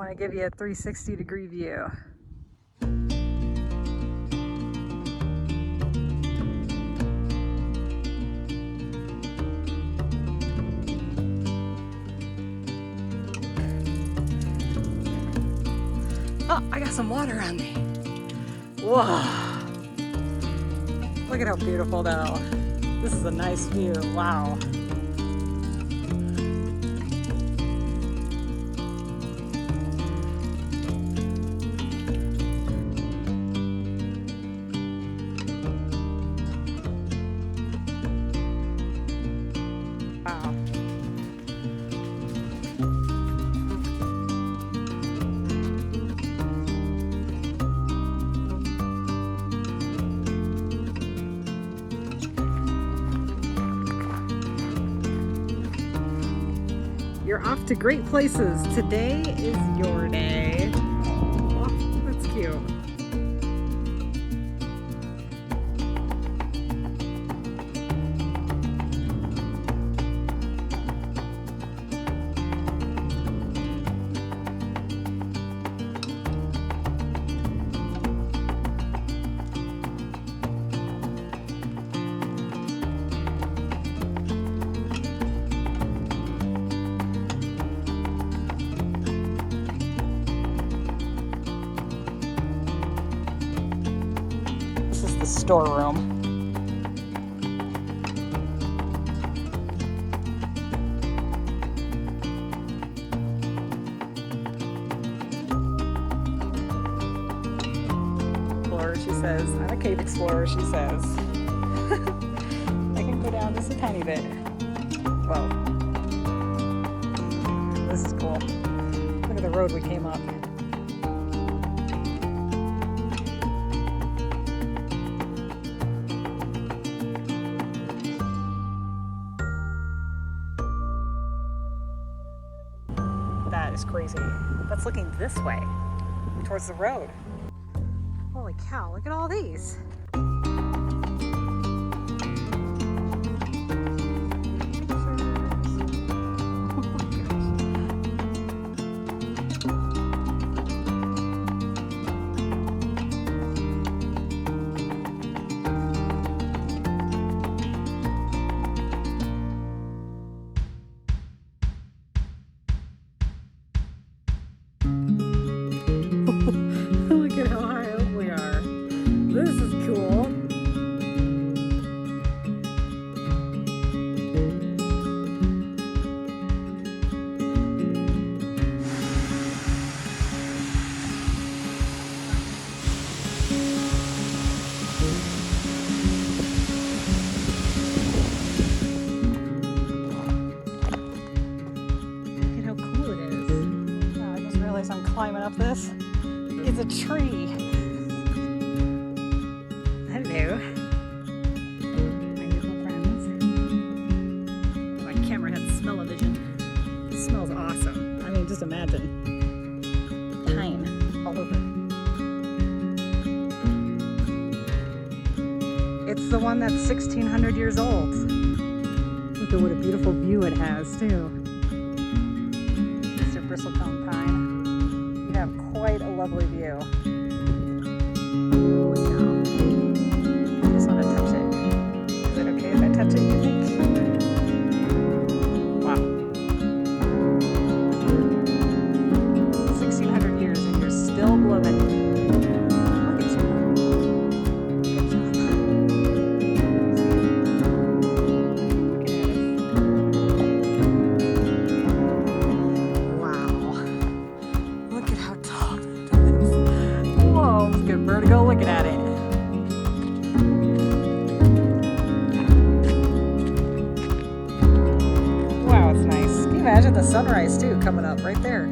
I want to give you a 360-degree view. Oh, I got some water on me. Whoa. Look at how beautiful though. This is a nice view. Wow. Wow. You're off to great places. Today is your day. Oh, that's cute. The storeroom. Explorer, she says. I'm a cave explorer, she says. I can go down just a tiny bit. Whoa. This is cool. Look at the road we came up. That is crazy. That's looking this way, towards the road. Holy cow, look at all these. Look at how high up we are. This is cool. Look at how cool it is. Oh, I just realized I'm climbing up this. It's a tree. Hello. My little friends. My camera had smell-o-vision. It smells awesome. I mean, just imagine. Pine all over. It's the one that's 1,600 years old. Look at what a beautiful view it has, too. Mr. Bristlecone pine. You have quite a lovely view. Holy cow. I just want to touch it. Is it okay if I touch it, you think? Wow. 1,600 years and you're still blooming. Look at you. Good job. Look at it. Wow. Look at how tall it is. Whoa, let's get vertigo looking at it. Wow, it's nice. Can you imagine the sunrise too coming up right there?